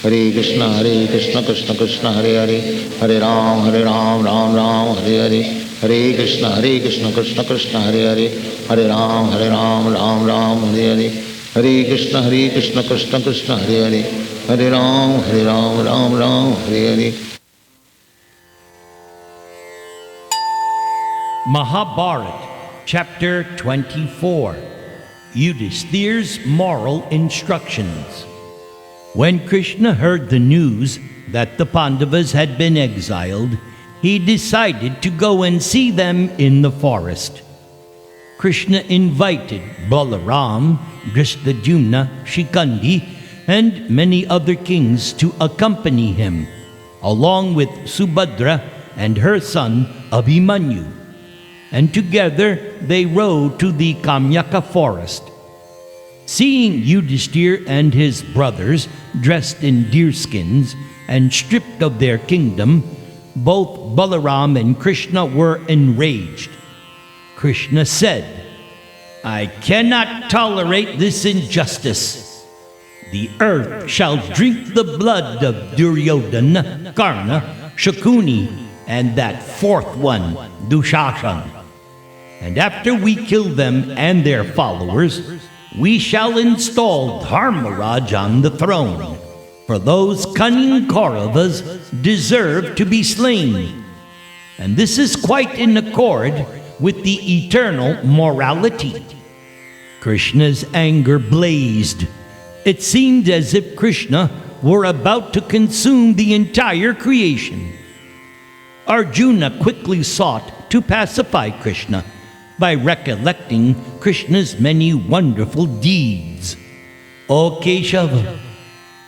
Hare Krishna, Krishna Krishna, Hare Hare, Hare Ram, Ram Ram, Hare Hare, Hare Krishna, Krishna Krishna, Hare Hare, Hare Ram, Ram Ram, Hare Hare, Hare Krishna, Krishna Krishna, Hare Hare, Hare Ram, Ram Ram, Hare Hare. Mahabharata, Chapter 24, Yudhishthira's Moral Instructions. When Krishna heard the news that the Pandavas had been exiled, he decided to go and see them in the forest. Krishna invited Balaram, Yudhishthira, Shikandi, and many other kings to accompany him, along with Subhadra and her son Abhimanyu. And together they rode to the Kamyaka forest. Seeing Yudhishthira and his brothers dressed in deerskins and stripped of their kingdom, both Balaram and Krishna were enraged. Krishna said, "I cannot tolerate this injustice. The earth shall drink the blood of Duryodhana, Karna, Shakuni, and that fourth one, Dushashan. And after we kill them and their followers, we shall install Dharmaraj on the throne, for those cunning Kauravas deserve to be slain. And this is quite in accord with the eternal morality." Krishna's anger blazed. It seemed as if Krishna were about to consume the entire creation. Arjuna quickly sought to pacify Krishna by recollecting Krishna's many wonderful deeds. "O Keshava,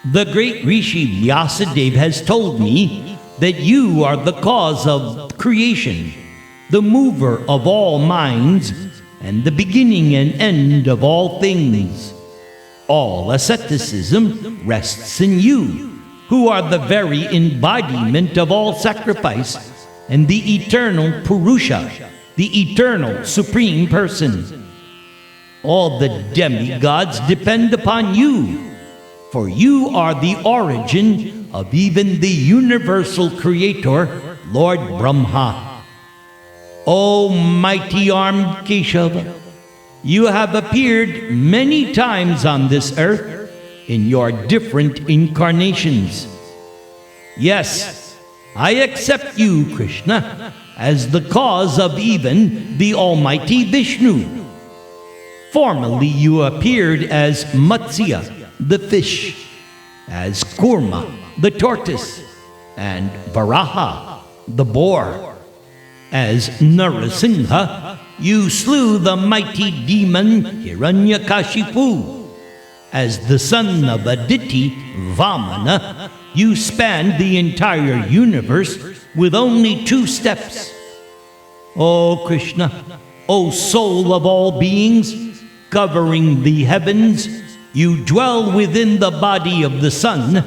the great Rishi Vyasadeva has told me that you are the cause of creation, the mover of all minds, and the beginning and end of all things. All asceticism rests in you, who are the very embodiment of all sacrifice, and the eternal Purusha, the eternal Supreme Person. All the demigods depend upon you, for you are the origin of even the universal Creator, Lord Brahma. O mighty armed Keshava, you have appeared many times on this earth in your different incarnations. Yes, I accept you, Krishna, as the cause of even the Almighty Vishnu. Formerly you appeared as Matsya, the fish, as Kurma, the tortoise, and Varaha, the boar. As Narasingha, you slew the mighty demon Hiranyakashipu. As the son of Aditi, Vamana, you spanned the entire universe with only 2 steps. O Krishna, O soul of all beings, covering the heavens, you dwell within the body of the sun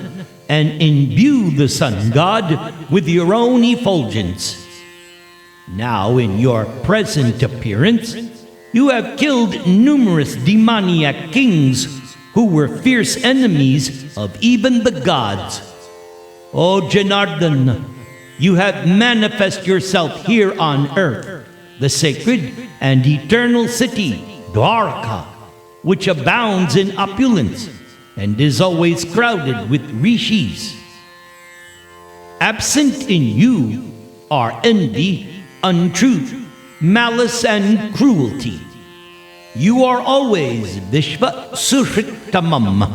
and imbue the sun god with your own effulgence. Now in your present appearance, you have killed numerous demoniac kings who were fierce enemies of even the gods. O Janardhan, you have manifest yourself here on earth, the sacred and eternal city, Dwarka, which abounds in opulence and is always crowded with rishis. Absent in you are envy, untruth, malice, and cruelty. You are always Vishva Sushritamam,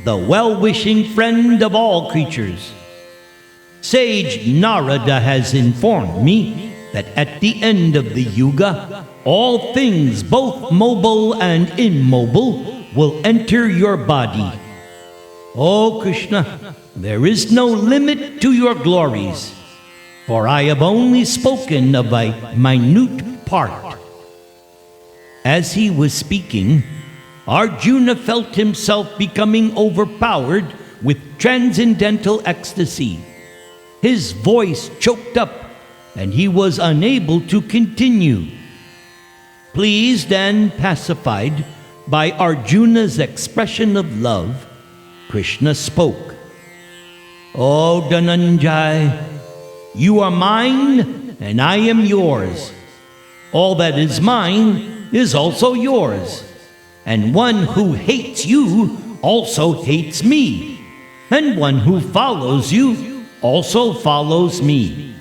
the well-wishing friend of all creatures. Sage Narada has informed me that at the end of the Yuga, all things, both mobile and immobile, will enter your body. O Krishna, there is no limit to your glories, for I have only spoken of a minute part." As he was speaking, Arjuna felt himself becoming overpowered with transcendental ecstasy. His voice choked up, and he was unable to continue. Pleased and pacified by Arjuna's expression of love, Krishna spoke. O Dhananjay, you are mine and I am yours. All that is mine is also yours. And one who hates you also hates me. And one who follows you also follows me.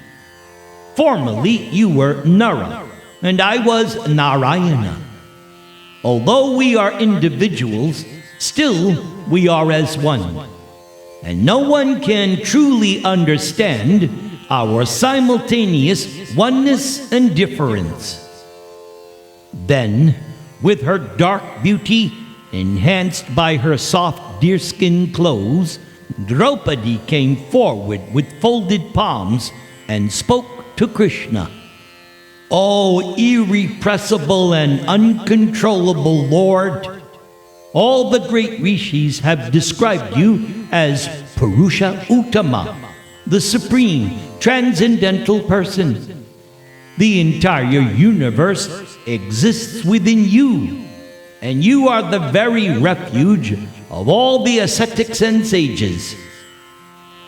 Formerly you were Nara, and I was Narayana. Although we are individuals, still we are as one. And no one can truly understand our simultaneous oneness and difference. Then, with her dark beauty enhanced by her soft deerskin clothes, Draupadi came forward with folded palms and spoke to Krishna. O irrepressible and uncontrollable Lord, all the great rishis have described you as Purusha Uttama, the supreme, transcendental person. The entire universe exists within you, and you are the very refuge of all the ascetics and sages.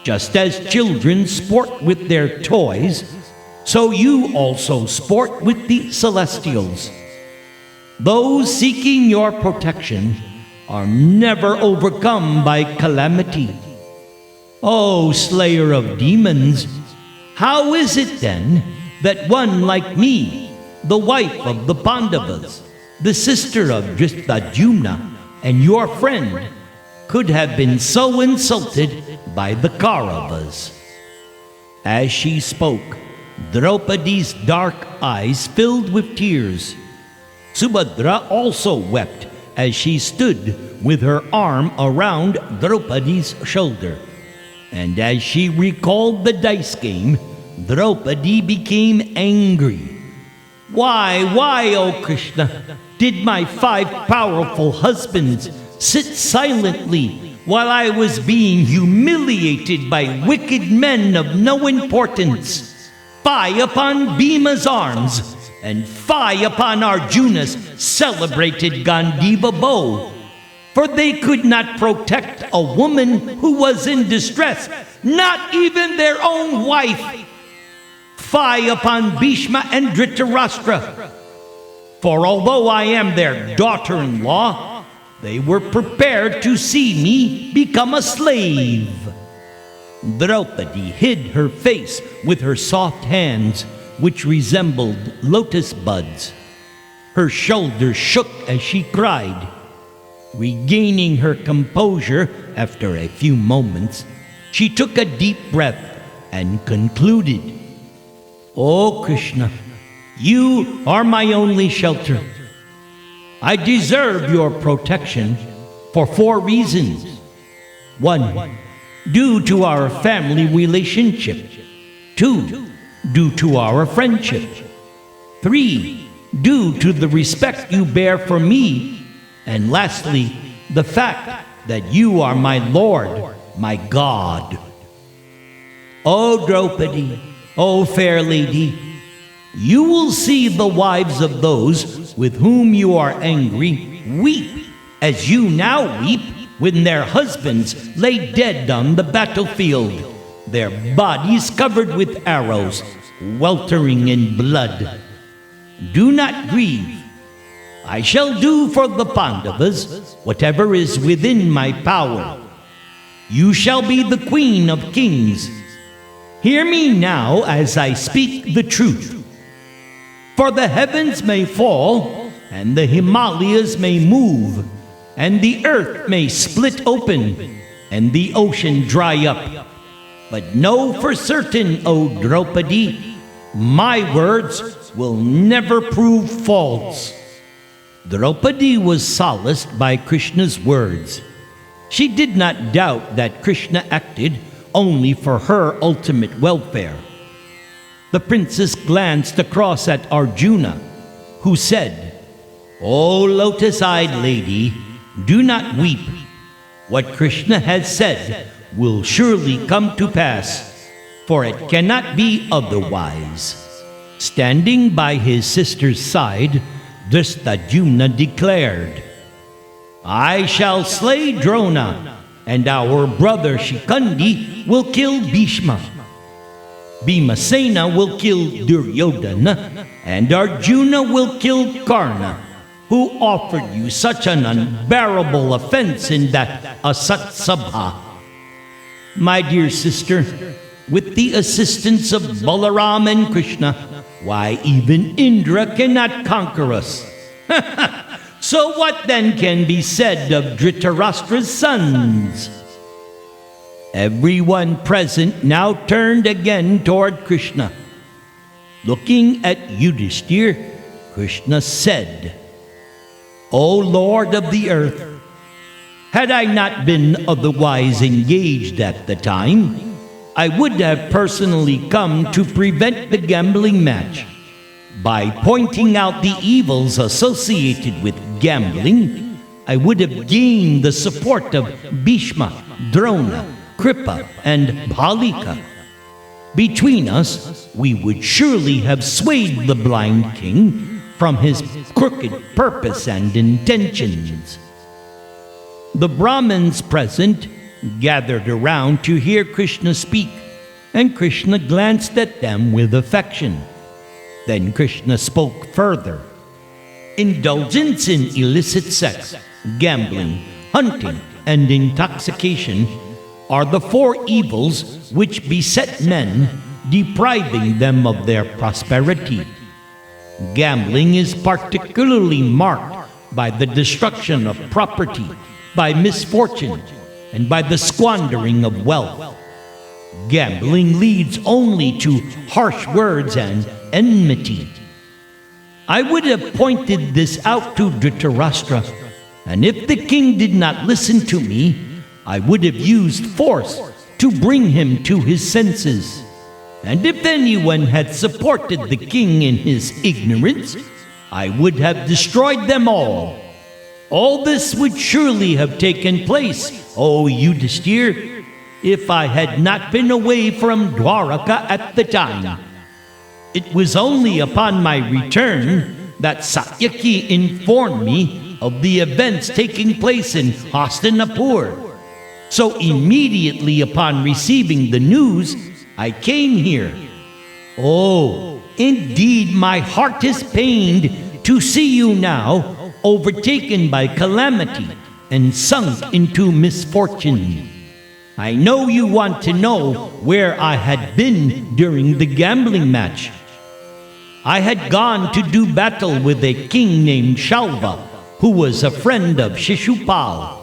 Just as children sport with their toys, so you also sport with the celestials. Those seeking your protection are never overcome by calamity. O slayer of demons, how is it then that one like me, the wife of the Pandavas, the sister of Yudhishthira, and your friend, could have been so insulted by the Kauravas? As she spoke, Draupadi's dark eyes filled with tears. Subhadra also wept as she stood with her arm around Draupadi's shoulder. And as she recalled the dice game, Draupadi became angry. Why, O Krishna, did my 5 powerful husbands sit silently while I was being humiliated by wicked men of no importance? Fie upon Bhima's arms, and fie upon Arjuna's celebrated Gandiva bow, for they could not protect a woman who was in distress, not even their own wife. Fie upon Bhishma and Dhritarashtra, for although I am their daughter-in-law, they were prepared to see me become a slave. Draupadi hid her face with her soft hands, which resembled lotus buds. Her shoulders shook as she cried. Regaining her composure after a few moments, she took a deep breath and concluded, O Krishna, you are my only shelter. I deserve your protection for 4 reasons. 1, due to our family relationship. 2, due to our friendship. 3, due to the respect you bear for me. And lastly, the fact that you are my Lord, my God. O Draupadi, O fair lady, you will see the wives of those with whom you are angry weep as you now weep when their husbands lay dead on the battlefield, their bodies covered with arrows, weltering in blood. Do not grieve. I shall do for the Pandavas whatever is within my power. You shall be the queen of kings. Hear me now as I speak the truth. For the heavens may fall, and the Himalayas may move, and the earth may split open, and the ocean dry up. But know for certain, O Draupadi, my words will never prove false. Draupadi was solaced by Krishna's words. She did not doubt that Krishna acted only for her ultimate welfare. The princess glanced across at Arjuna, who said, O lotus-eyed lady, do not weep. What Krishna has said will surely come to pass, for it cannot be otherwise. Standing by his sister's side, Dhritarashtra declared, I shall slay Drona, and our brother Shikandi will kill Bhishma. Bhimasena will kill Duryodhana, and Arjuna will kill Karna, who offered you such an unbearable offense in that Asat Sabha. My dear sister, with the assistance of Balaram and Krishna, why, even Indra cannot conquer us. So what then can be said of Dhritarashtra's sons? Everyone present now turned again toward Krishna. Looking at Yudhishthira, Krishna said, O Lord of the earth, had I not been otherwise engaged at the time, I would have personally come to prevent the gambling match. By pointing out the evils associated with gambling, I would have gained the support of Bhishma, Drona, Kripa, and Bhalika. Between us, we would surely have swayed the blind king from his crooked purpose and intentions. The Brahmins present gathered around to hear Krishna speak, and Krishna glanced at them with affection. Then Krishna spoke further. Indulgence in illicit sex, gambling, hunting, and intoxication are the four evils which beset men, depriving them of their prosperity. Gambling is particularly marked by the destruction of property, by misfortune, and by the squandering of wealth. Gambling leads only to harsh words and enmity. I would have pointed this out to Dhritarashtra, and if the king did not listen to me, I would have used force to bring him to his senses. And if anyone had supported the king in his ignorance, I would have destroyed them all. All this would surely have taken place, O Yudhishthira, if I had not been away from Dwaraka at the time. It was only upon my return that Satyaki informed me of the events taking place in Hastinapur. So immediately upon receiving the news, I came here. Oh, indeed my heart is pained to see you now overtaken by calamity and sunk into misfortune. I know you want to know where I had been during the gambling match. I had gone to do battle with a king named Shalva, who was a friend of Shishupal.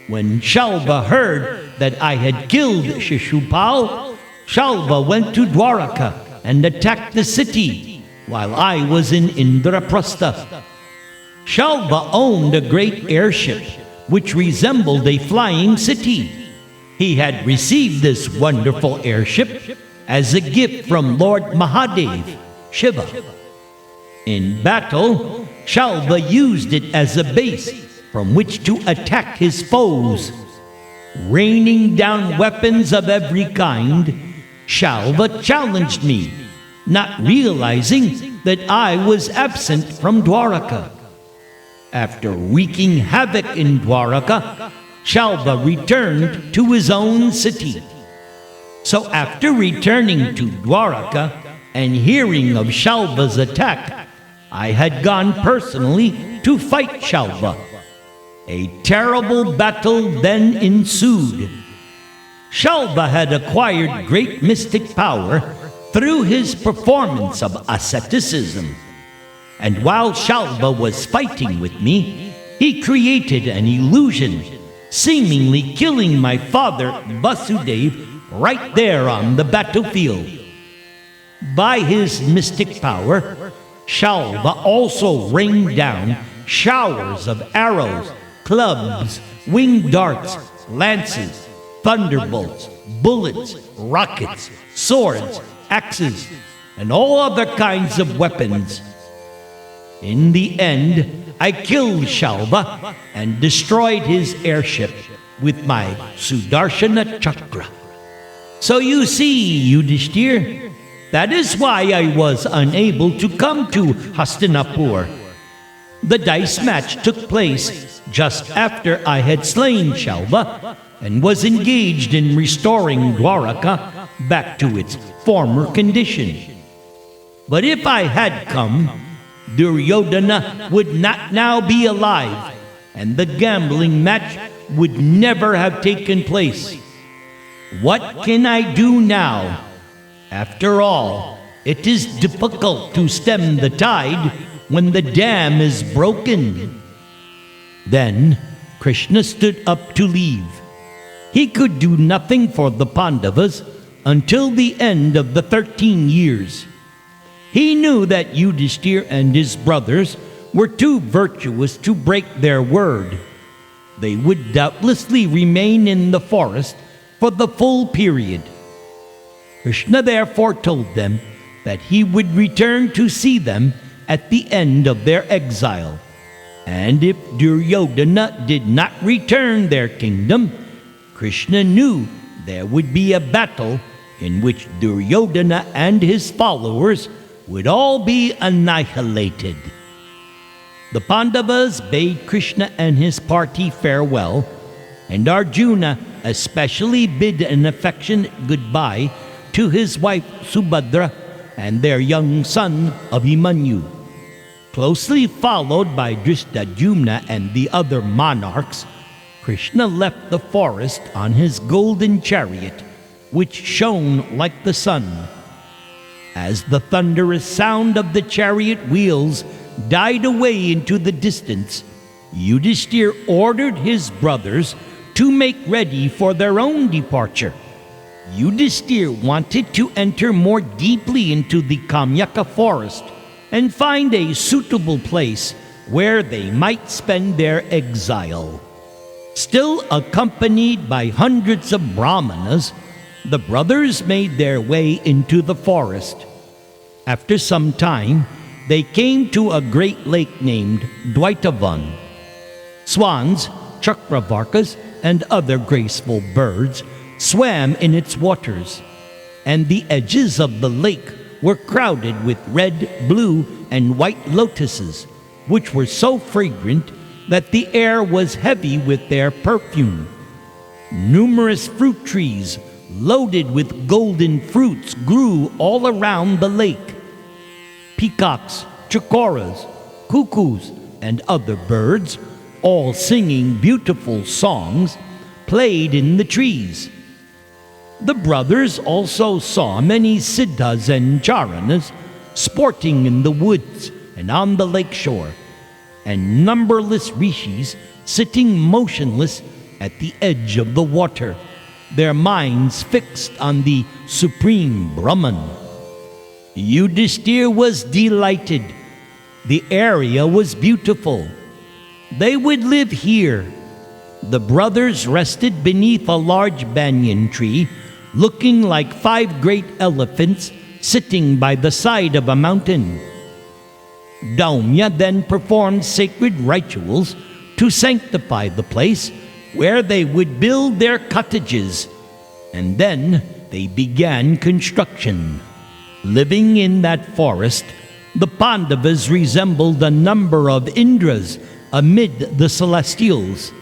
When Shalva heard that I had killed Shishupal, Shalva went to Dwaraka and attacked the city while I was in Indraprastha. Shalva owned a great airship which resembled a flying city. He had received this wonderful airship as a gift from Lord Mahadev, Shiva. In battle, Shalva used it as a base from which to attack his foes. Raining down weapons of every kind, Shalva challenged me, not realizing that I was absent from Dwaraka. After wreaking havoc in Dwaraka, Shalva returned to his own city. So after returning to Dwaraka and hearing of Shalva's attack, I had gone personally to fight Shalva. A terrible battle then ensued. Shalva had acquired great mystic power through his performance of asceticism. And while Shalva was fighting with me, he created an illusion, seemingly killing my father Vasudev right there on the battlefield. By his mystic power, Shalva also rained down showers of arrows, clubs, winged darts, lances, thunderbolts, bullets, rockets, swords, axes, and all other kinds of weapons. In the end, I killed Shalva and destroyed his airship with my Sudarshana Chakra. So you see, Yudhishthira, that is why I was unable to come to Hastinapur. The dice match took place just after I had slain Shalva and was engaged in restoring Dwaraka back to its former condition. But if I had come, Duryodhana would not now be alive, and the gambling match would never have taken place. What can I do now? After all, it is difficult to stem the tide when the dam is broken. Then Krishna stood up to leave. He could do nothing for the Pandavas until the end of the 13 years. He knew that Yudhishthira and his brothers were too virtuous to break their word. They would doubtlessly remain in the forest for the full period. Krishna therefore told them that he would return to see them at the end of their exile. And if Duryodhana did not return their kingdom, Krishna knew there would be a battle in which Duryodhana and his followers would all be annihilated. The Pandavas bade Krishna and his party farewell, and Arjuna especially bid an affectionate goodbye to his wife Subhadra and their young son Abhimanyu. Closely followed by Drishtadyumna and the other monarchs, Krishna left the forest on his golden chariot, which shone like the sun. As the thunderous sound of the chariot wheels died away into the distance, Yudhishthira ordered his brothers to make ready for their own departure. Yudhishthira wanted to enter more deeply into the Kamyaka forest and find a suitable place where they might spend their exile. Still accompanied by hundreds of Brahmanas, the brothers made their way into the forest. After some time, they came to a great lake named Dwaitavan. Swans, chakravarkas, and other graceful birds swam in its waters, and the edges of the lake were crowded with red, blue, and white lotuses, which were so fragrant that the air was heavy with their perfume. Numerous fruit trees loaded with golden fruits grew all around the lake. Peacocks, chakoras, cuckoos, and other birds, all singing beautiful songs, played in the trees. The brothers also saw many siddhas and charanas sporting in the woods and on the lakeshore, and numberless rishis sitting motionless at the edge of the water, their minds fixed on the supreme Brahman. Yudhishthira was delighted. The area was beautiful. They would live here. The brothers rested beneath a large banyan tree, looking like 5 great elephants sitting by the side of a mountain. Daumya then performed sacred rituals to sanctify the place where they would build their cottages, and then they began construction. Living in that forest, the Pandavas resembled a number of Indras amid the celestials.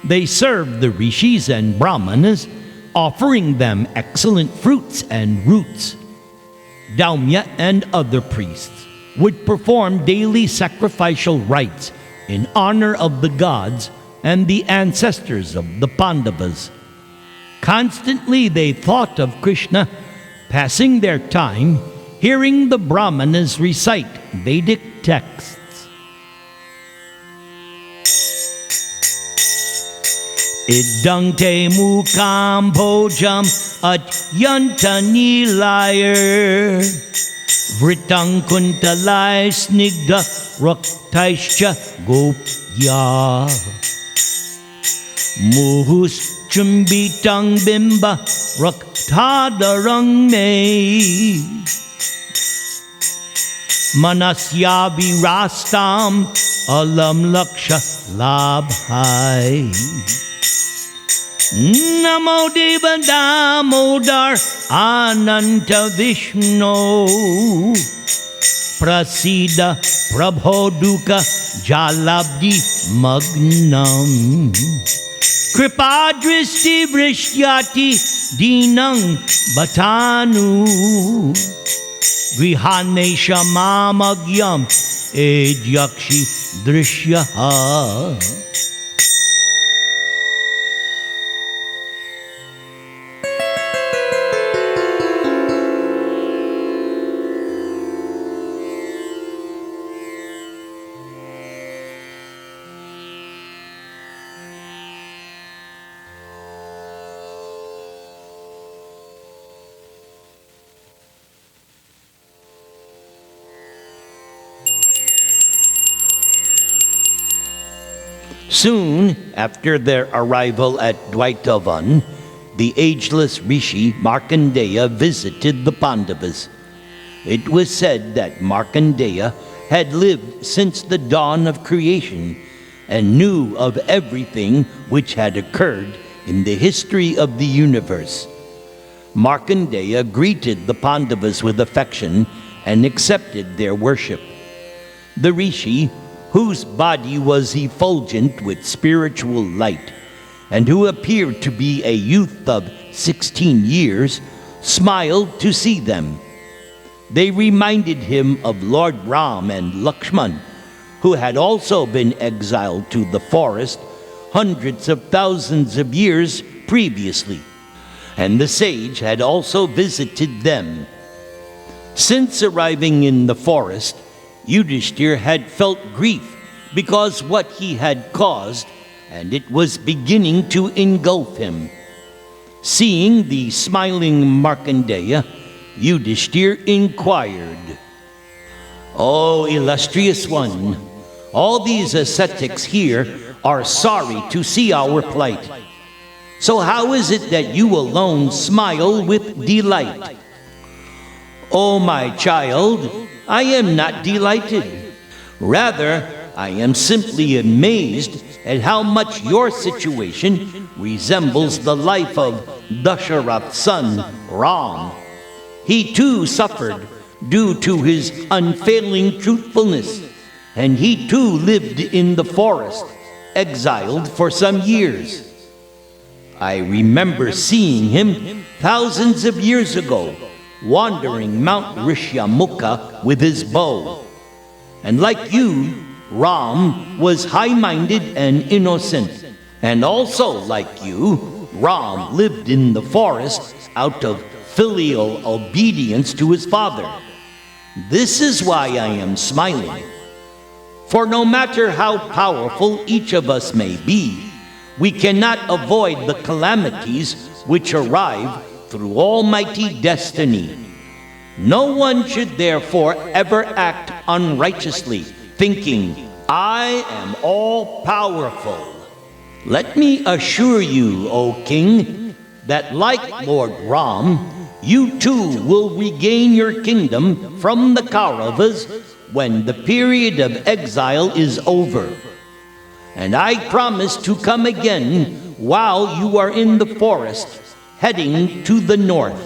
They served the rishis and brahmanas, offering them excellent fruits and roots. Daumya and other priests would perform daily sacrificial rites in honor of the gods and the ancestors of the Pandavas. Constantly they thought of Krishna, passing their time hearing the Brahmanas recite Vedic texts. Idang te mukam bhojam atyanta nilayar Vritang kuntalai snigdha raktaischa gopya Muhus chumbitang bimba raktadarang me Manasya virastam alam laksha labhai Namo Deva Damodar Ananta Vishnu prasida prabhoduka jalabdi magnam. Kripadristi vrishyati dinang batanu. Grihanesha mamagyam edyakshi drishyaha. Soon after their arrival at Dwaitavan, the ageless rishi Markandeya visited the Pandavas. It was said that Markandeya had lived since the dawn of creation and knew of everything which had occurred in the history of the universe. Markandeya greeted the Pandavas with affection and accepted their worship. The rishi, whose body was effulgent with spiritual light, and who appeared to be a youth of 16 years, smiled to see them. They reminded him of Lord Ram and Lakshman, who had also been exiled to the forest hundreds of thousands of years previously, and the sage had also visited them. Since arriving in the forest, Yudhishthira had felt grief because what he had caused, and it was beginning to engulf him. Seeing the smiling Markandeya, Yudhishthira inquired, "O illustrious one, all these ascetics here are sorry to see our plight. So how is it that you alone smile with delight?" "O my child, I am not delighted. Rather, I am simply amazed at how much your situation resembles the life of Dasharatha's son, Ram. He too suffered due to his unfailing truthfulness, and he too lived in the forest, exiled for some years. I remember seeing him thousands of years ago, wandering Mount Rishyamukha with his bow. And like you, Ram was high-minded and innocent. And also like you, Ram lived in the forest out of filial obedience to his father. This is why I am smiling. For no matter how powerful each of us may be, we cannot avoid the calamities which arrive through almighty destiny. No one should therefore ever act unrighteously, thinking, I am all-powerful. Let me assure you, O king, that like Lord Ram, you too will regain your kingdom from the Kauravas when the period of exile is over. And I promise to come again while you are in the forest, heading to the north.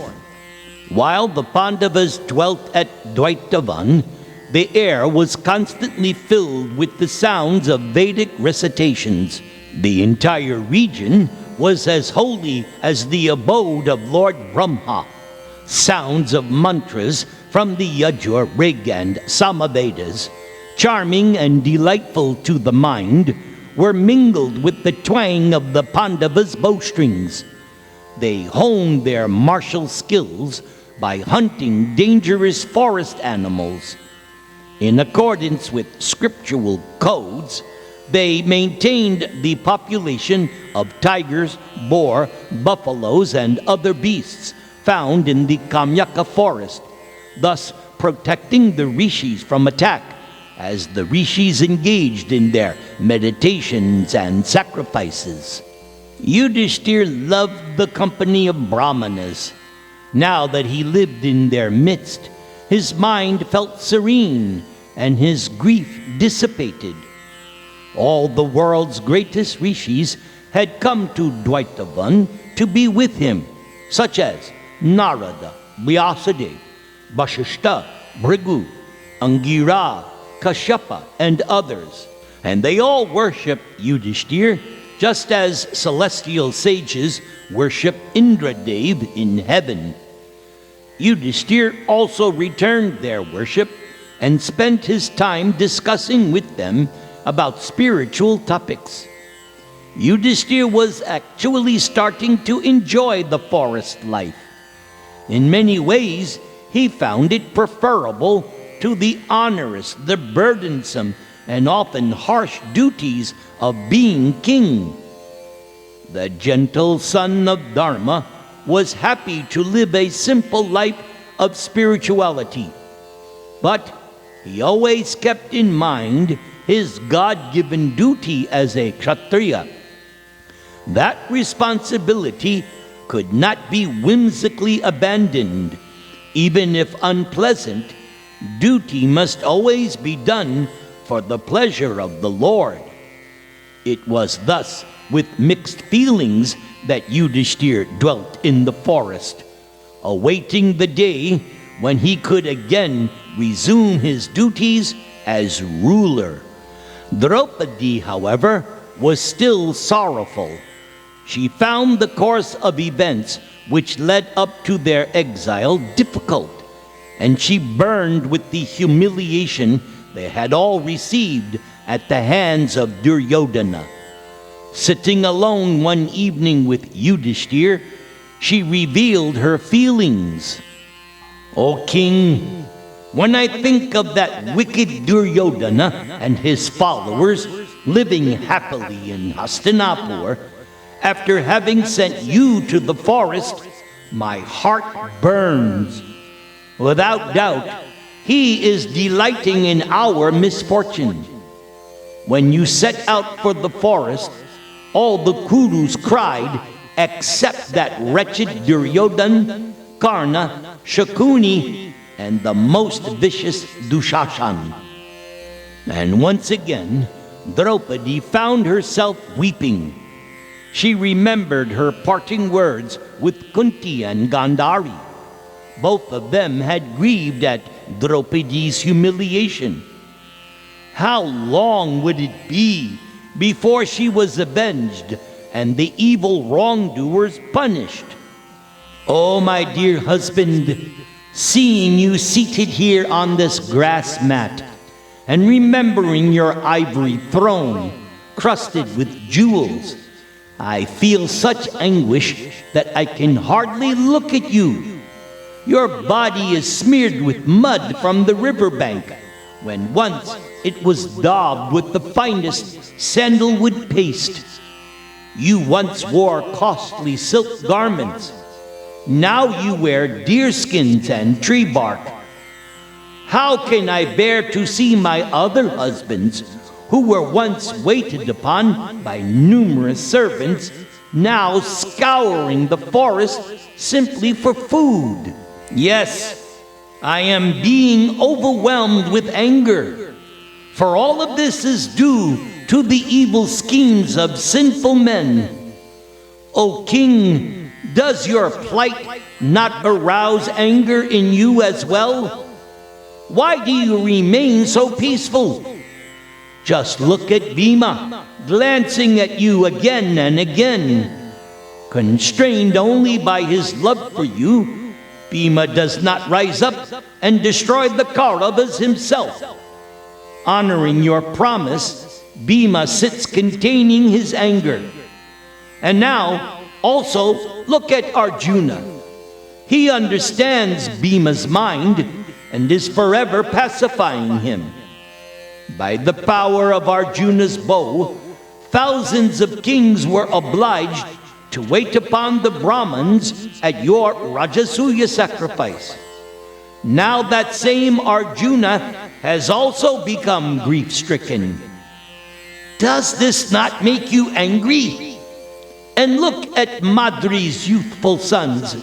While the Pandavas dwelt at Dwaitavan, the air was constantly filled with the sounds of Vedic recitations. The entire region was as holy as the abode of Lord Brahma. Sounds of mantras from the Yajur, Rig, and Samavedas, charming and delightful to the mind, were mingled with the twang of the Pandavas' bowstrings. They honed their martial skills by hunting dangerous forest animals. In accordance with scriptural codes, they maintained the population of tigers, boar, buffaloes, and other beasts found in the Kamyaka forest, thus protecting the rishis from attack as the rishis engaged in their meditations and sacrifices. Yudhishthira loved the company of Brahmanas. Now that he lived in their midst, his mind felt serene and his grief dissipated. All the world's greatest rishis had come to Dwaitavan to be with him, such as Narada, Vyasadeva, Vashishta, Bhrigu, Angira, Kashyapa, and others. And they all worship Yudhishthira, just as celestial sages worship Indradev in heaven. Yudhishthira also returned their worship and spent his time discussing with them about spiritual topics. Yudhishthira was actually starting to enjoy the forest life. In many ways, he found it preferable to the onerous, the burdensome, and often harsh duties of being king. The gentle son of Dharma was happy to live a simple life of spirituality, but he always kept in mind his God-given duty as a Kshatriya. That responsibility could not be whimsically abandoned. Even if unpleasant, duty must always be done for the pleasure of the Lord. It was thus with mixed feelings that Yudhishthira dwelt in the forest, awaiting the day when he could again resume his duties as ruler. Draupadi, however, was still sorrowful. She found the course of events which led up to their exile difficult, and she burned with the humiliation they had all received at the hands of Duryodhana. Sitting alone one evening with Yudhishthira, she revealed her feelings. "O king, when I think of that wicked Duryodhana and his followers living happily in Hastinapur, after having sent you to the forest, my heart burns. Without doubt, he is delighting in our misfortune. When you set out for the forest, all the Kurus cried, except that wretched Duryodhana, Karna, Shakuni, and the most vicious Dushashan." And once again, Draupadi found herself weeping. She remembered her parting words with Kunti and Gandhari. Both of them had grieved at Draupadi's humiliation. How long would it be before she was avenged and the evil wrongdoers punished? "Oh, my dear husband, seeing you seated here on this grass mat, and remembering your ivory throne, crusted with jewels, I feel such anguish that I can hardly look at you. Your body is smeared with mud from the riverbank, when once it was daubed with the finest sandalwood paste. You once wore costly silk garments. Now you wear deerskins and tree bark. How can I bear to see my other husbands, who were once waited upon by numerous servants, now scouring the forest simply for food? Yes, I am being overwhelmed with anger, for all of this is due to the evil schemes of sinful men. O king, does your plight not arouse anger in you as well? Why do you remain so peaceful? Just look at Bhima, glancing at you again and again. Constrained only by his love for you, Bhima does not rise up and destroy the Kauravas himself. Honoring your promise, Bhima sits containing his anger. And now, also, look at Arjuna. He understands Bhima's mind and is forever pacifying him. By the power of Arjuna's bow, thousands of kings were obliged to wait upon the Brahmins at your Rajasuya sacrifice. Now that same Arjuna has also become grief-stricken. Does this not make you angry? And look at Madri's youthful sons.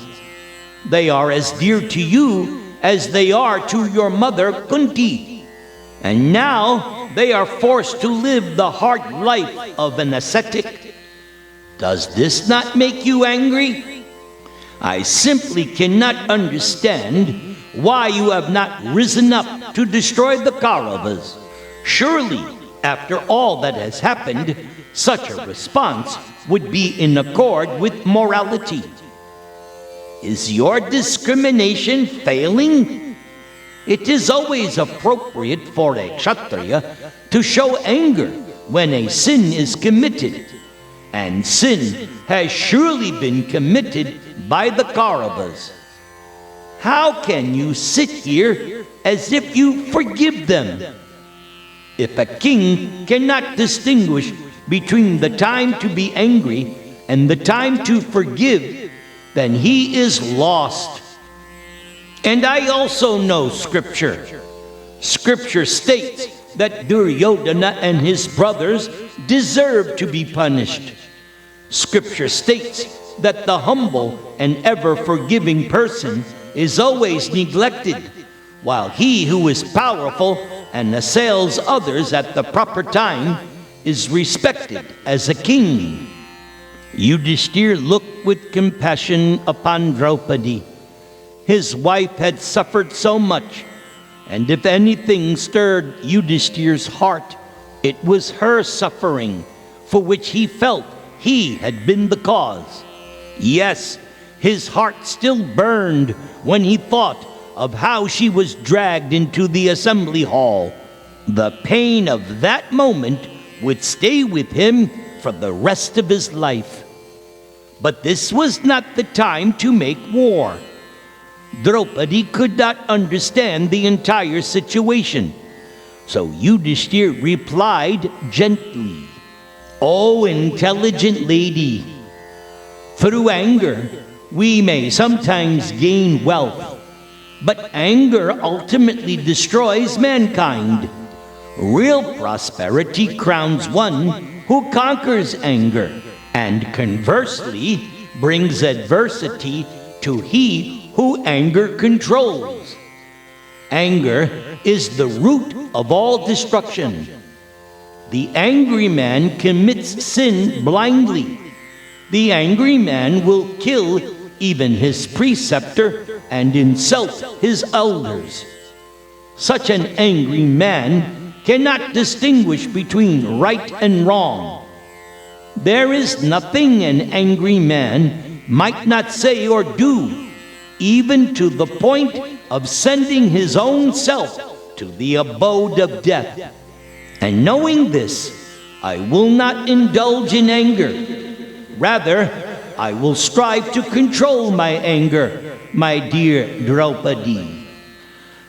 They are as dear to you as they are to your mother Kunti. And now they are forced to live the hard life of an ascetic. Does this not make you angry? I simply cannot understand why you have not risen up to destroy the Kauravas. Surely, after all that has happened, such a response would be in accord with morality. Is your discrimination failing? It is always appropriate for a Kshatriya to show anger when a sin is committed, and sin has surely been committed by the Kauravas. How can you sit here as if you forgive them? If a king cannot distinguish between the time to be angry and the time to forgive, then he is lost. And I also know Scripture. Scripture states that Duryodhana and his brothers deserve to be punished. Scripture states that the humble and ever-forgiving person is always neglected, while he who is powerful and assails others at the proper time is respected as a king. Yudhishthira looked with compassion upon Draupadi. His wife had suffered so much, and if anything stirred Yudhishthira's heart, it was her suffering, for which he felt he had been the cause. Yes, his heart still burned when he thought of how she was dragged into the assembly hall. The pain of that moment would stay with him for the rest of his life. But this was not the time to make war. Draupadi could not understand the entire situation, so Yudhishthira replied gently, "O intelligent lady, through anger we may sometimes gain wealth, but anger ultimately destroys mankind. Real prosperity crowns one who conquers anger, and conversely brings adversity to he who anger controls. Anger is the root of all destruction. The angry man commits sin blindly. The angry man will kill even his preceptor and insult his elders. Such an angry man cannot distinguish between right and wrong. There is nothing an angry man might not say or do, even to the point of sending his own self to the abode of death. And knowing this, I will not indulge in anger. Rather, I will strive to control my anger, my dear Draupadi."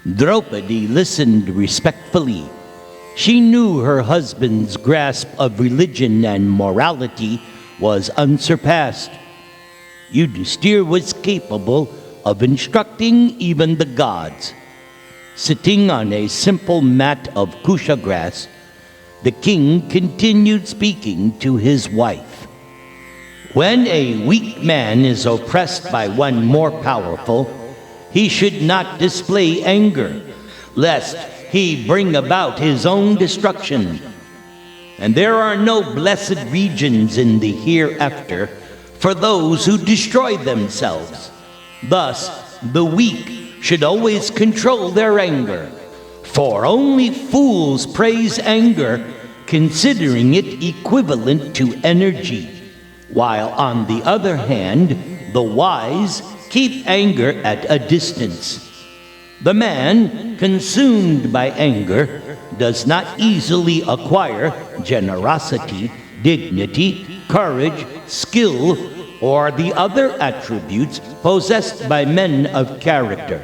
Draupadi listened respectfully. She knew her husband's grasp of religion and morality was unsurpassed. Yudhishthira was capable of instructing even the gods. Sitting on a simple mat of kusha grass, the king continued speaking to his wife. When a weak man is oppressed by one more powerful, he should not display anger, lest he bring about his own destruction. And there are no blessed regions in the hereafter for those who destroy themselves. Thus, the weak should always control their anger, for only fools praise anger, considering it equivalent to energy, while on the other hand, the wise keep anger at a distance. The man consumed by anger does not easily acquire generosity, dignity, courage, skill, or the other attributes possessed by men of character.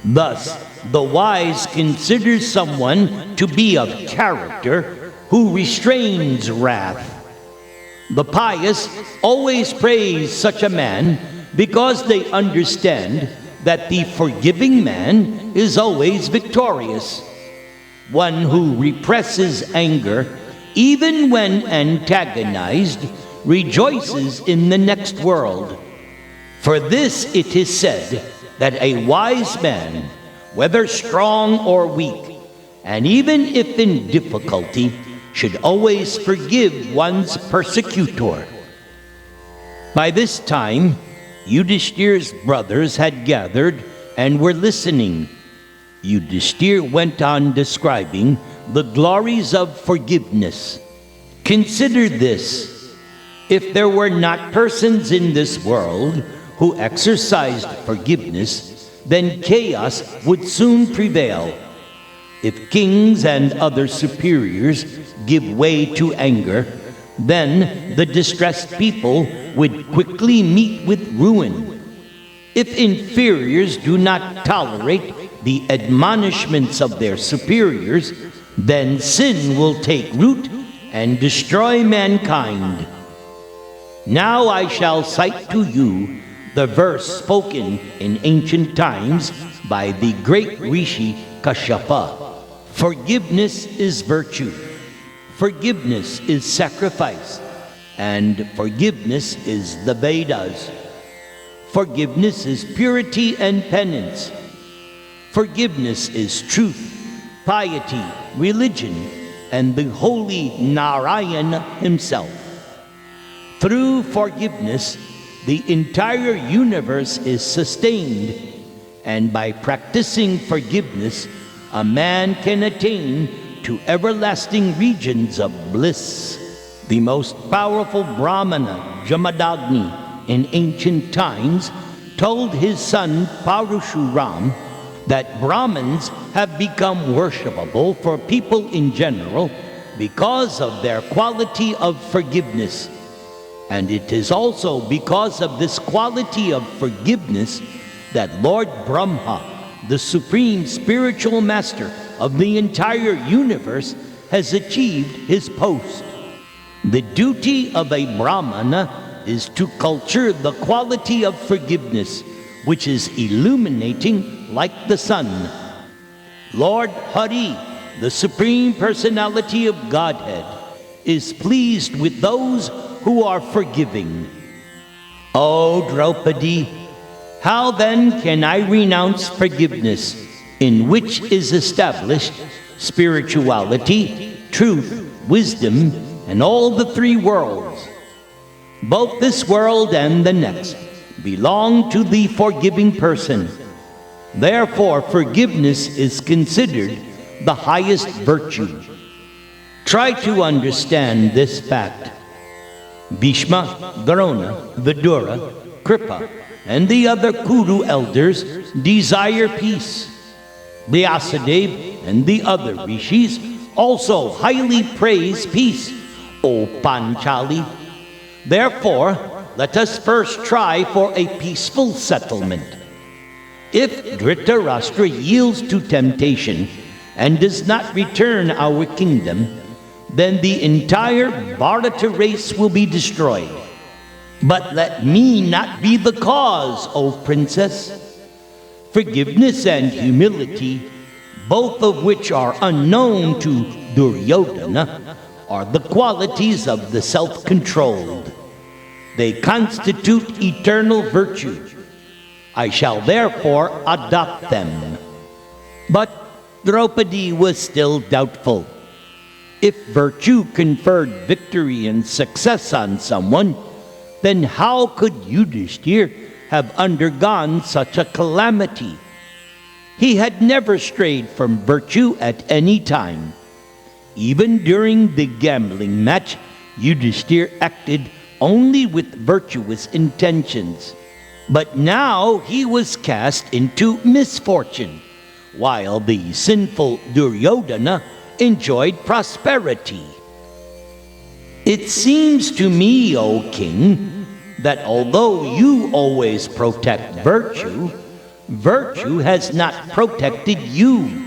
Thus, the wise considers someone to be of character who restrains wrath. The pious always praise such a man because they understand that the forgiving man is always victorious. One who represses anger, even when antagonized, rejoices in the next world. For this it is said that a wise man, whether strong or weak, and even if in difficulty, should always forgive one's persecutor. By this time, Yudhishthira's brothers had gathered and were listening. Yudhishthira went on describing the glories of forgiveness. Consider this: if there were not persons in this world who exercised forgiveness, then chaos would soon prevail. If kings and other superiors give way to anger, then the distressed people would quickly meet with ruin. If inferiors do not tolerate the admonishments of their superiors, then sin will take root and destroy mankind. Now I shall cite to you the verse spoken in ancient times by the great Rishi Kashyapa. Forgiveness is virtue, forgiveness is sacrifice, and forgiveness is the Vedas. Forgiveness is purity and penance. Forgiveness is truth, piety, religion, and the holy Narayana himself. Through forgiveness, the entire universe is sustained, and by practicing forgiveness, a man can attain to everlasting regions of bliss. The most powerful Brahmana, Jamadagni, in ancient times, told his son Parashuram that Brahmins have become worshipable for people in general because of their quality of forgiveness. And it is also because of this quality of forgiveness that Lord Brahma, the supreme spiritual master of the entire universe, has achieved his post. The duty of a Brahmana is to culture the quality of forgiveness, which is illuminating like the sun. Lord Hari, the Supreme Personality of Godhead, is pleased with those who are forgiving. O Draupadi, how then can I renounce forgiveness, in which is established spirituality, truth, wisdom, and all the three worlds? Both this world and the next belong to the forgiving person. Therefore, forgiveness is considered the highest virtue. Try to understand this fact. Bhishma, Drona, Vidura, Kripa, and the other Kuru elders desire peace. Vyasadeva and the other rishis also highly praise peace, O Panchali. Therefore, let us first try for a peaceful settlement. If Dhritarashtra yields to temptation and does not return our kingdom, then the entire Bharata race will be destroyed. But let me not be the cause, O princess. Forgiveness and humility, both of which are unknown to Duryodhana, are the qualities of the self-controlled. They constitute eternal virtue. I shall therefore adopt them. But Draupadi was still doubtful. If virtue conferred victory and success on someone, then how could Yudhishthira have undergone such a calamity? He had never strayed from virtue at any time. Even during the gambling match, Yudhishthira acted only with virtuous intentions. But now he was cast into misfortune, while the sinful Duryodhana enjoyed prosperity. It seems to me, O king, that although you always protect virtue, virtue has not protected you.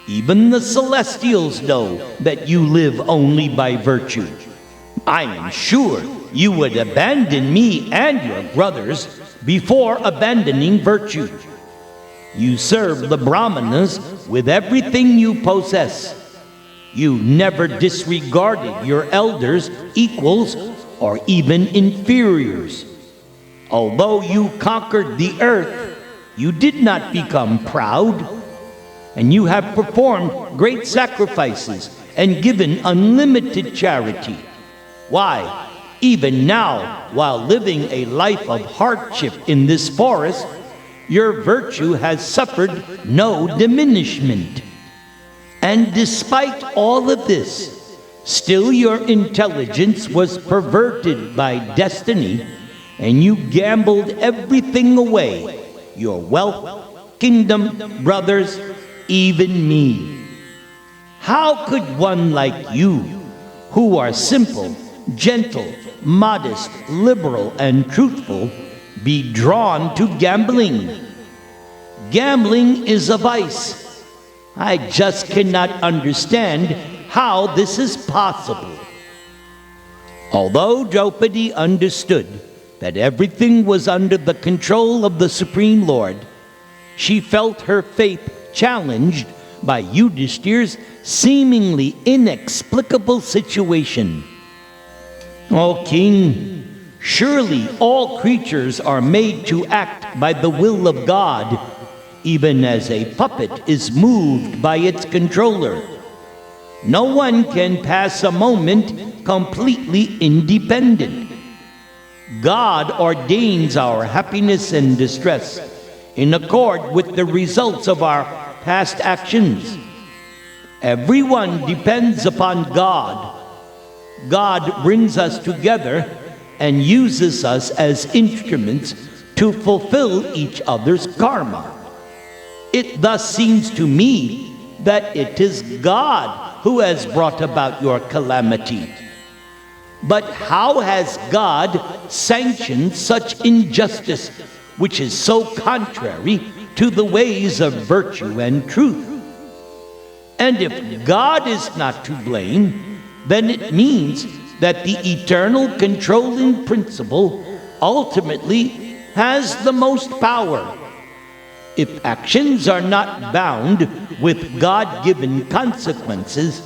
Even the celestials know that you live only by virtue. I am sure you would abandon me and your brothers before abandoning virtue. You serve the Brahmanas with everything you possess. You never disregarded your elders, equals, or even inferiors. Although you conquered the earth, you did not become proud, and you have performed great sacrifices and given unlimited charity. Why, even now, while living a life of hardship in this forest, your virtue has suffered no diminishment. And despite all of this, still your intelligence was perverted by destiny, and you gambled everything away, your wealth, kingdom, brothers, even me. How could one like you, who are simple, gentle, modest, liberal, and truthful, be drawn to gambling? Gambling is a vice. I just cannot understand how this is possible. Although Draupadi understood that everything was under the control of the Supreme Lord, she felt her faith challenged by Yudhishthira's seemingly inexplicable situation. O king, surely all creatures are made to act by the will of God, even as a puppet is moved by its controller. No one can pass a moment completely independent. God ordains our happiness and distress in accord with the results of our past actions. Everyone depends upon God. God brings us together and uses us as instruments to fulfill each other's karma. It thus seems to me that it is God who has brought about your calamity. But how has God sanctioned such injustice, which is so contrary to the ways of virtue and truth? And if God is not to blame, then it means that the eternal controlling principle ultimately has the most power. If actions are not bound with God-given consequences,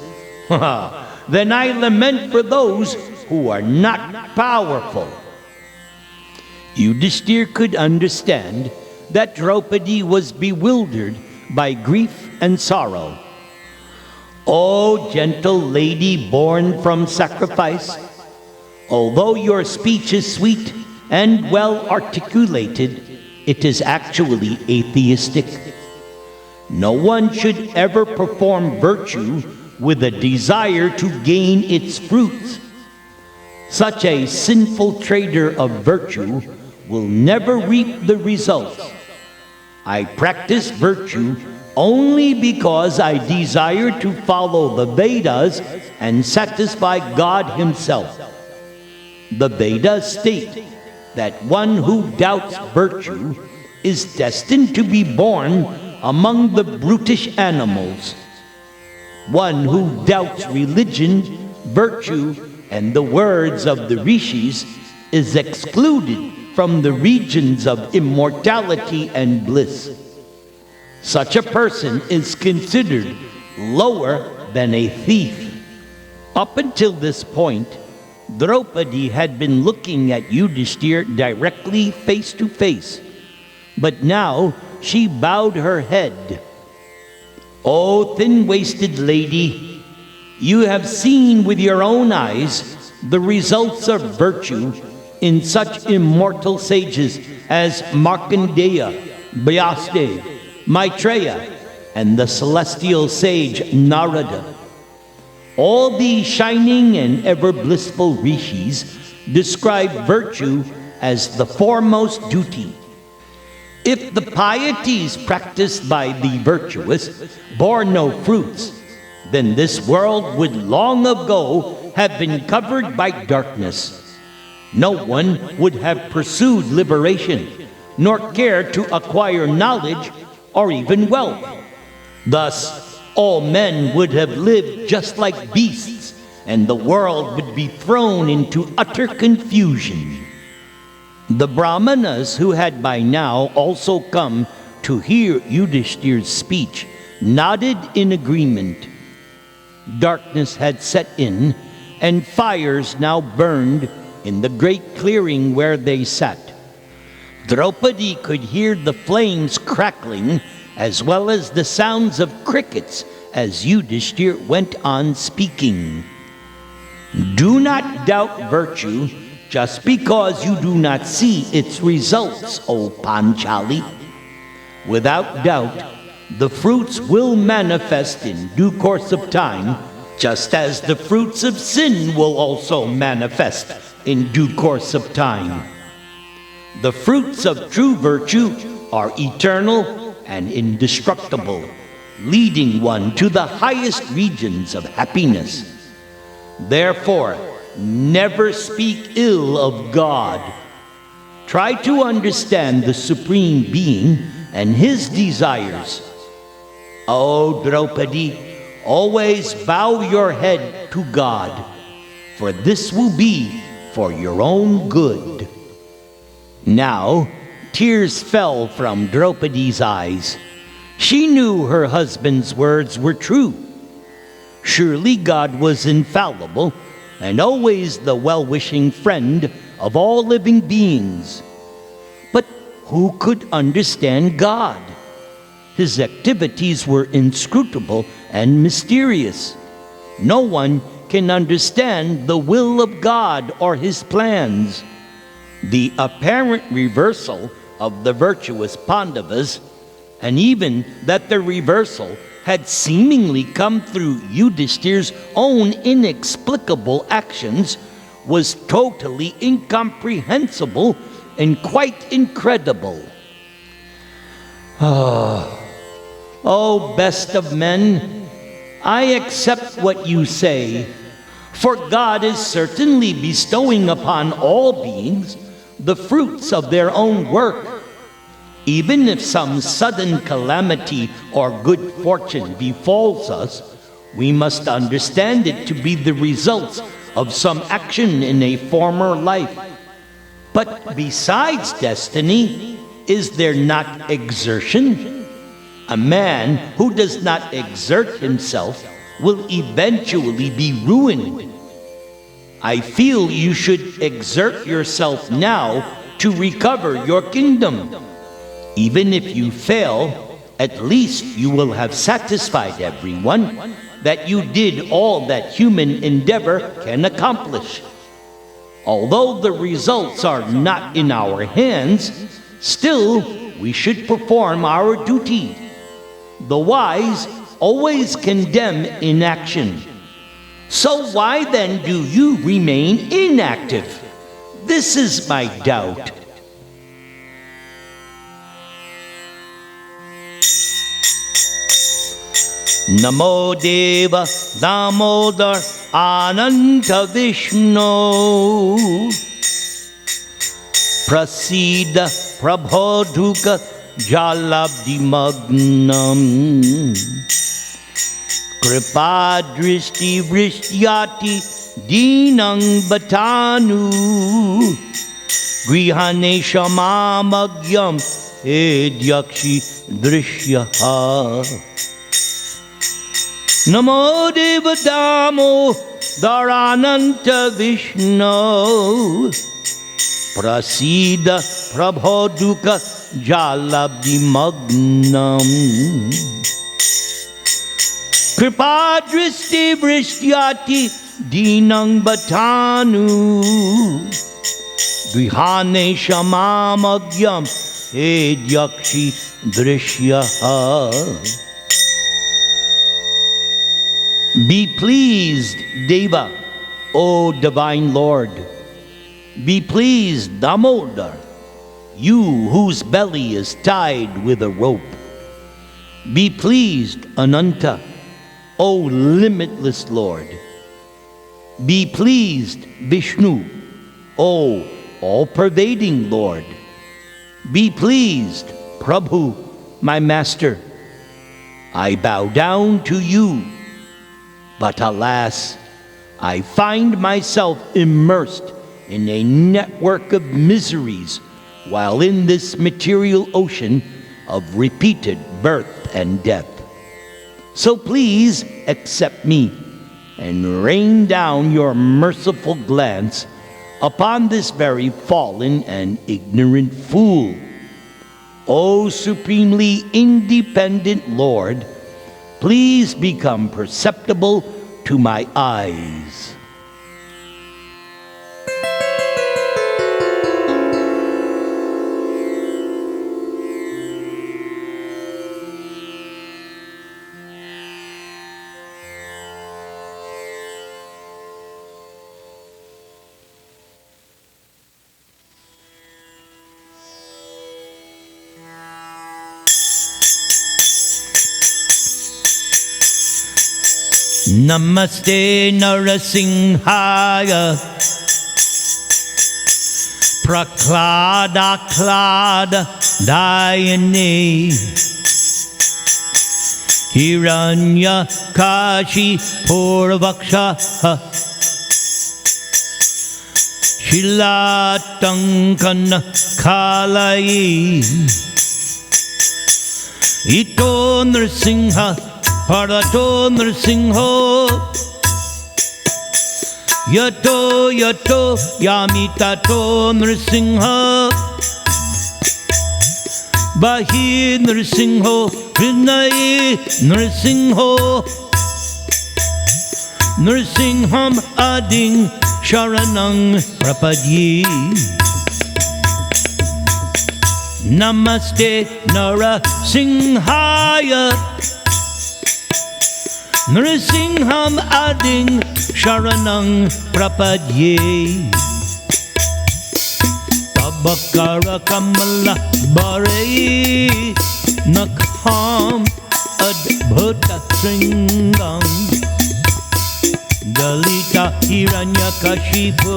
then I lament for those who are not powerful. Yudhishthira could understand that Draupadi was bewildered by grief and sorrow. O gentle lady born from sacrifice, although your speech is sweet and well articulated, it is actually atheistic. No one should ever perform virtue with a desire to gain its fruits. Such a sinful trader of virtue will never reap the results. I practice virtue only because I desire to follow the Vedas and satisfy God Himself. The Vedas state that one who doubts virtue is destined to be born among the brutish animals. One who doubts religion, virtue, and the words of the rishis is excluded from the regions of immortality and bliss. Such a person is considered lower than a thief. Up until this point, Draupadi had been looking at Yudhishthira directly face to face, but now she bowed her head. O thin-waisted lady, you have seen with your own eyes the results of virtue in such immortal sages as Markandeya, Vyasdev, Maitreya, and the celestial sage Narada. All these shining and ever blissful rishis describe virtue as the foremost duty. If the pieties practiced by the virtuous bore no fruits, then this world would long ago have been covered by darkness. No one would have pursued liberation, nor cared to acquire knowledge or even wealth. Thus, all men would have lived just like beasts, and the world would be thrown into utter confusion. The Brahmanas, who had by now also come to hear Yudhishthira's speech, nodded in agreement. Darkness had set in, and fires now burned in the great clearing where they sat. Draupadi could hear the flames crackling, as well as the sounds of crickets, as Yudhishthira went on speaking. Do not doubt virtue just because you do not see its results, O Panchali. Without doubt, the fruits will manifest in due course of time, just as the fruits of sin will also manifest in due course of time. The fruits of true virtue are eternal and indestructible, leading one to the highest regions of happiness. Therefore, never speak ill of God. Try to understand the Supreme Being and His desires. O Draupadi, always bow your head to God, for this will be for your own good. Now, tears fell from Draupadi's eyes. She knew her husband's words were true. Surely God was infallible and always the well-wishing friend of all living beings. But who could understand God? His activities were inscrutable and mysterious. No one can understand the will of God or His plans. The apparent reversal of the virtuous Pandavas, and even that the reversal had seemingly come through Yudhishthira's own inexplicable actions, was totally incomprehensible and quite incredible. Oh, best of men, I accept what you say, for God is certainly bestowing upon all beings the fruits of their own work. Even if some sudden calamity or good fortune befalls us, we must understand it to be the results of some action in a former life. But besides destiny, is there not exertion? A man who does not exert himself will eventually be ruined. I feel you should exert yourself now to recover your kingdom. Even if you fail, at least you will have satisfied everyone that you did all that human endeavor can accomplish. Although the results are not in our hands, still we should perform our duty. The wise always condemn inaction. So why then do you remain inactive? This is my doubt. Namo Deva Damodar Ananta Vishnu Prasida Prabhodhuka Jalabdi Magnam Kripa Dristi Vrishyati Dinang Batanu Grihane Shamamagyam Edyakshi Drishyaha Namo Deva Damo Dharananta Vishnu Prasida Prabhodhuka Jalabdi Magnam Kripa Dristi Vrishyati Dinang Batanu Grihane Shamamagyam Edyakshi Drishyaha. Be pleased, Deva, O Divine Lord. Be pleased, Damodar, you whose belly is tied with a rope. Be pleased, Ananta, O limitless Lord. Be pleased, Vishnu, O all-pervading Lord. Be pleased, Prabhu, my master. I bow down to you. But alas, I find myself immersed in a network of miseries while in this material ocean of repeated birth and death. So please accept me and rain down your merciful glance upon this very fallen and ignorant fool. O supremely independent Lord, please become perceptible to my eyes. Namaste Narasimhaya Praklada Klada Dayane Hiranya Kashi Purvaksha Shilatankana Kalayi Ito Nrsimha Parato Nrsimho Yato Yato Yamitato Nrsimha Bahi Nrsimho Hrinai Nrsimho Nrsimham Ading Sharanang Prapadye Namaste Narasimhaya Nrsimham Ading Sharanang Prapadye Tabakara Kamala Bare Nakham Adbhuta Sringam Dalita Hiranyakashipu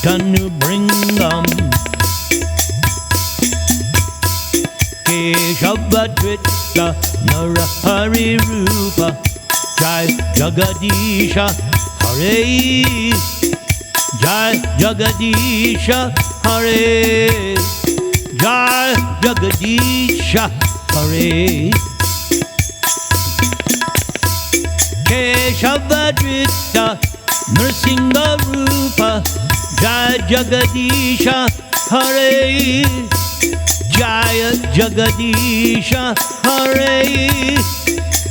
Tanu Bringam Keshavadrita Narahari Rupa Jai Jagadisha Hare Jai Jagadisha Hare Jai Jagadisha Hare Keshavadrita Nrsimha Rupa Jai Jagadisha Hare Jaya Jagadisha Hare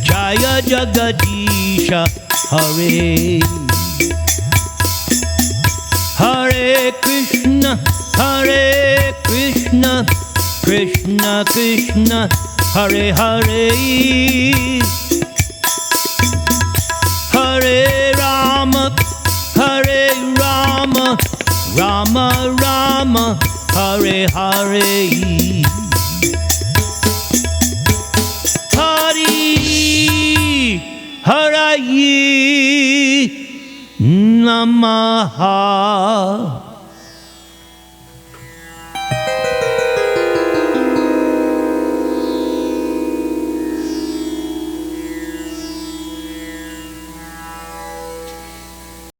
Jaya Jagadisha Hare Hare Krishna Krishna Krishna Hare Hare Hare Rama Rama Rama Hare Hare Hari Harayi Namaha